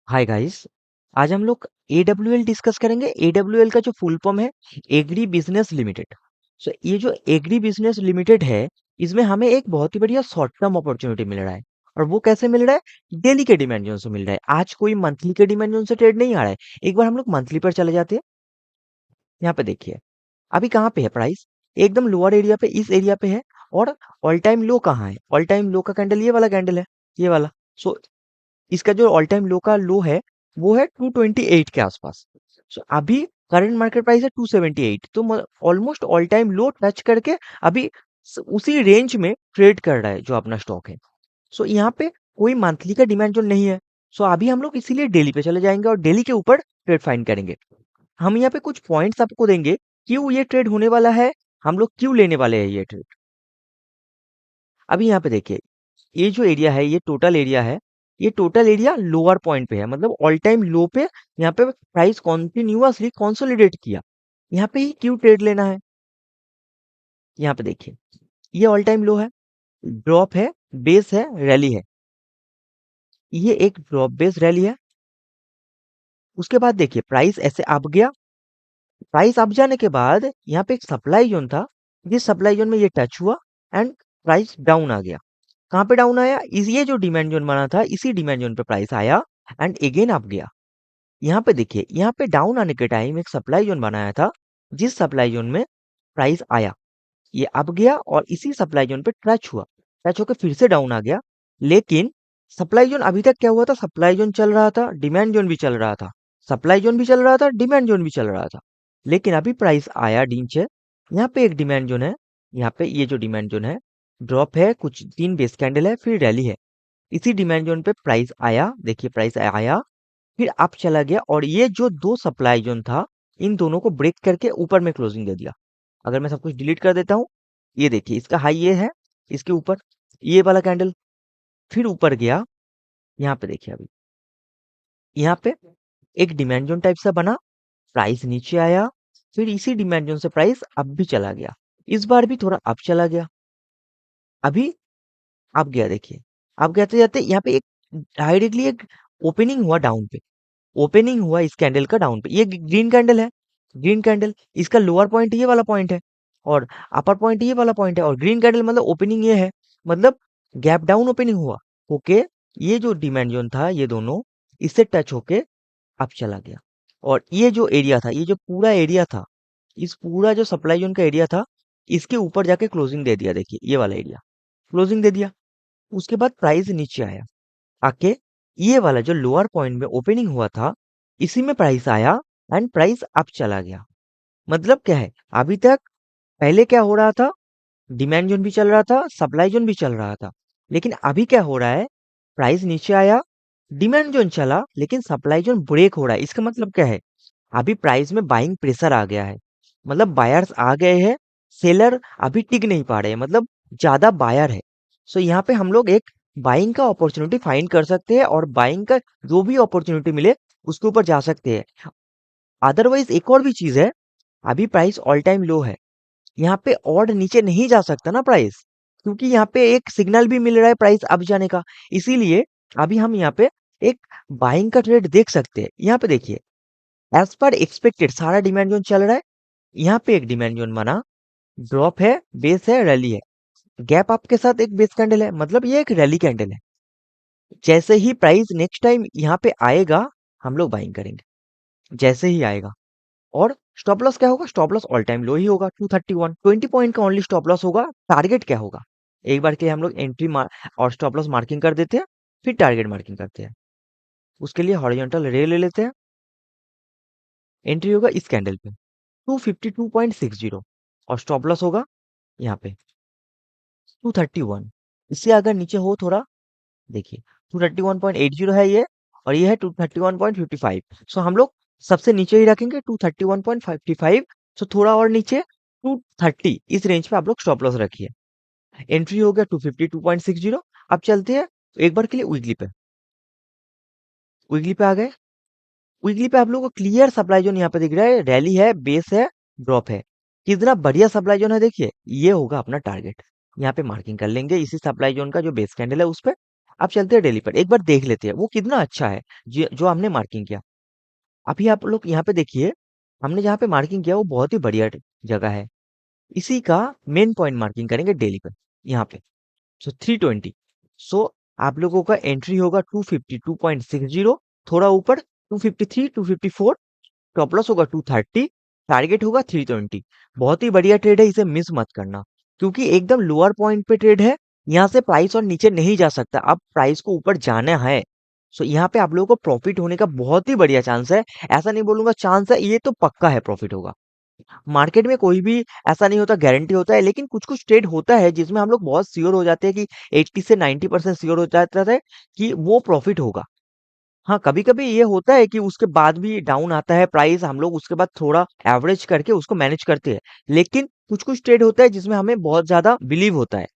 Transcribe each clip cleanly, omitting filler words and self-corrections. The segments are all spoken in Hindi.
Hi guys. आज हम लोग एडब्ल्यूएल डिस्कस करेंगे। एडब्ल्यूएल का जो फुल फॉर्म है एग्री बिजनेस लिमिटेड। सो ये जो एग्री बिजनेस लिमिटेड है, इसमें हमें एक बहुत ही बढ़िया शॉर्ट टर्म अपॉर्चुनिटी मिल रहा है। और वो कैसे मिल रहा है? डेली के डिमांड जोन से मिल रहा है। आज कोई मंथली के डिमांड जोन से ट्रेड नहीं आ रहा है। एक बार हम लोग मंथली पर चले जाते हैं। यहाँ पे देखिए, अभी कहाँ पे है प्राइस? एकदम लोअर एरिया पे, इस एरिया पे है। और ऑल टाइम लो कहाँ है? ऑल टाइम लो का कैंडल ये वाला कैंडल है, ये वाला। सो इसका जो ऑल टाइम लो का लो है वो है 228 के आसपास। सो अभी करंट मार्केट प्राइस है 278, तो ऑलमोस्ट ऑल टाइम लो टच करके अभी उसी रेंज में ट्रेड कर रहा है जो अपना स्टॉक है। सो यहाँ पे कोई मंथली का डिमांड जो नहीं है। सो अभी हम लोग इसीलिए डेली पे चले जाएंगे और डेली के ऊपर ट्रेड फाइंड करेंगे। हम यहाँ पे कुछ पॉइंट्स आपको देंगे, क्यों ये ट्रेड होने वाला है, हम लोग क्यों लेने वाले हैं ये ट्रेड। अभी यहाँ पे देखिए, ये जो एरिया है ये टोटल एरिया है। ये टोटल एरिया लोअर पॉइंट पे है, मतलब ऑल टाइम लो पे यहाँ पे प्राइस कॉन्टिन्यूअसली कंसोलिडेट किया। यहाँ पे ही क्यों ट्रेड लेना है? यहाँ पे देखिए, ये ऑल टाइम लो है, ड्रॉप है, बेस है, रैली है। ये एक ड्रॉप बेस रैली है। उसके बाद देखिए प्राइस ऐसे अप गया। प्राइस अप जाने के बाद यहाँ पे एक सप्लाई जोन था, जिस सप्लाई जोन में ये टच हुआ एंड प्राइस डाउन आ गया। कहाँ पे डाउन आया? इस ये जो डिमांड जोन बना था इसी डिमांड जोन पे प्राइस आया एंड अगेन अप गया। यहाँ पे देखिए, यहाँ पे डाउन आने के टाइम एक सप्लाई जोन बनाया था, जिस सप्लाई जोन में प्राइस आया, ये अप गया और इसी सप्लाई जोन पे टच हुआ। टच होकर फिर से डाउन आ गया। लेकिन सप्लाई जोन अभी तक क्या हुआ था? सप्लाई जोन चल रहा था, डिमांड जोन भी चल रहा था। सप्लाई जोन भी चल रहा था, डिमांड जोन भी चल रहा था। लेकिन अभी प्राइस आया नीचे। यहाँ पे एक डिमांड जोन है, यहाँ पे ये जो डिमांड जोन है, ड्रॉप है, कुछ तीन बेस कैंडल है, फिर रैली है। इसी डिमांड जोन पे प्राइस आया, देखिए प्राइस आया, फिर अप चला गया और ये जो दो सप्लाई जोन था, इन दोनों को ब्रेक करके ऊपर में क्लोजिंग दे दिया। अगर मैं सब कुछ डिलीट कर देता हूँ, ये देखिए इसका हाई ये है, इसके ऊपर ये वाला कैंडल, फिर ऊपर गया। यहाँ पे देखिए, अभी यहाँ पे एक डिमांड जोन टाइप सा बना, प्राइस नीचे आया, फिर इसी डिमांड जोन से प्राइस अप भी चला गया। इस बार भी थोड़ा अप चला गया, अभी अप गया। देखिए अप जाते जाते यहाँ पे एक डायरेक्टली एक ओपनिंग हुआ डाउन पे। ओपनिंग हुआ इस कैंडल का डाउन पे। ये ग्रीन कैंडल है, ग्रीन कैंडल, इसका लोअर पॉइंट ये वाला पॉइंट है और अपर पॉइंट ये वाला पॉइंट है। और ग्रीन कैंडल मतलब ओपनिंग ये है, मतलब गैप डाउन ओपनिंग हुआ। ओके, ये जो डिमांड जोन था ये दोनों इससे टच होके अप चला गया। और ये जो एरिया था, ये जो पूरा एरिया था, इस पूरा जो सप्लाई जोन का एरिया था, इसके ऊपर जाके क्लोजिंग दे दिया। देखिए ये वाला एरिया क्लोजिंग दे दिया। उसके बाद प्राइस नीचे आया, आके ये वाला जो लोअर पॉइंट में ओपनिंग हुआ था, इसी में प्राइस आया एंड प्राइस अप चला गया। मतलब क्या है? अभी तक पहले क्या हो रहा था? डिमांड जोन भी चल रहा था, सप्लाई जोन भी चल रहा था। लेकिन अभी क्या हो रहा है? प्राइस नीचे आया, डिमांड जोन चला, लेकिन सप्लाई जोन ब्रेक हो रहा है। इसका मतलब क्या है? अभी प्राइस में बाइंग प्रेशर आ गया है, मतलब बायर्स आ गए हैं। सेलर अभी टिक नहीं पा रहे हैं, मतलब ज्यादा बायर है। सो यहाँ पे हम लोग एक बाइंग का अपॉर्चुनिटी फाइंड कर सकते हैं और बाइंग का जो भी अपॉर्चुनिटी मिले उसके ऊपर जा सकते हैं। अदरवाइज एक और भी चीज है, अभी प्राइस ऑल टाइम लो है। यहाँ पे और नीचे नहीं जा सकता ना प्राइस, क्योंकि यहाँ पे एक सिग्नल भी मिल रहा है प्राइस अप जाने का। इसीलिए अभी हम यहाँ पे एक बाइंग का ट्रेड देख सकते हैं। यहाँ पे देखिए, एज पर एक्सपेक्टेड सारा डिमांड जोन चल रहा है। यहाँ पे एक डिमांड जोन बना, ड्रॉप है, बेस है, रैली है, गैप अप के साथ एक बेस कैंडल है, मतलब ये एक रैली कैंडल है। जैसे ही प्राइस नेक्स्ट टाइम यहाँ पे आएगा, हम लोग बाइंग करेंगे जैसे ही आएगा। और स्टॉप लॉस क्या होगा? स्टॉप लॉस ऑल टाइम लो ही होगा, 231, 20 पॉइंट का ओनली स्टॉप लॉस होगा। टारगेट क्या होगा? एक बार के लिए हम लोग एंट्री मार और स्टॉप लॉस मार्किंग कर देते हैं, फिर टारगेट मार्किंग करते हैं। उसके लिए हॉरिजॉन्टल रे ले लेते हैं। एंट्री होगा इस कैंडल पे 252.60 और स्टॉप लॉस होगा यहाँ पे 231। इससे अगर नीचे हो थोड़ा, देखिए 231.80 है ये, और ये है 231.55। सो हम लोग सबसे नीचे ही रखेंगे 231.55। सो थोड़ा और नीचे 230, इस रेंज पे आप लोग स्टॉप लॉस रखिए। एंट्री हो गया 252.60। अब चलते हैं एक बार के लिए वीकली पे। वीकली पे आ गए। वीकली पे आप लोगों को क्लियर सप्लाई जोन यहाँ पे दिख रहा है, रैली है, बेस है, ड्रॉप है। कितना बढ़िया सप्लाई जोन है, देखिए ये होगा अपना टारगेट। यहाँ पे मार्किंग कर लेंगे इसी सप्लाई जोन का जो बेस कैंडल है उस पे। अब चलते हैं डेली पर, एक बार देख लेते हैं वो कितना अच्छा है जो हमने मार्किंग किया। अभी आप लोग यहाँ पे देखिए, हमने जहाँ पे मार्किंग किया वो बहुत ही बढ़िया जगह है। इसी का मेन पॉइंट मार्किंग करेंगे डेली पर, यहाँ पे। सो 320। सो आप लोगों का एंट्री होगा 252.60, थोड़ा ऊपर 253, 254, स्टॉप लॉस होगा 230, टारगेट होगा 320। बहुत ही बढ़िया ट्रेड है, इसे मिस मत करना, क्योंकि एकदम लोअर पॉइंट पे ट्रेड है। यहाँ से प्राइस और नीचे नहीं जा सकता, अब प्राइस को ऊपर जाना है। सो यहाँ पे आप लोगों को प्रॉफिट होने का बहुत ही बढ़िया चांस है। ऐसा नहीं बोलूंगा चांस है, ये तो पक्का है प्रॉफिट होगा। मार्केट में कोई भी ऐसा नहीं होता, गारंटी होता है, लेकिन कुछ कुछ ट्रेड होता है जिसमें हम लोग बहुत श्योर हो जाते हैं कि 80 से 90% श्योर हो जाता है कि वो प्रॉफिट होगा। हाँ, कभी-कभी ये होता है कि उसके बाद भी डाउन आता है प्राइस, हम लोग उसके बाद थोड़ा एवरेज करके उसको मैनेज करते हैं। लेकिन कुछ-कुछ ट्रेड होता है जिसमें हमें बहुत ज़्यादा बिलीव होता है।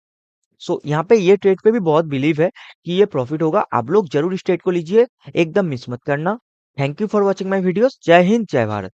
सो यहाँ पे ये ट्रेड पे भी बहुत बिलीव है कि ये प्रॉफिट होगा। आप लोग ज़रूर इस ट्रेड को लीजिए, एकदम मिस मत करना। Thank you for watching my videos. जय हिंद, जय भारत।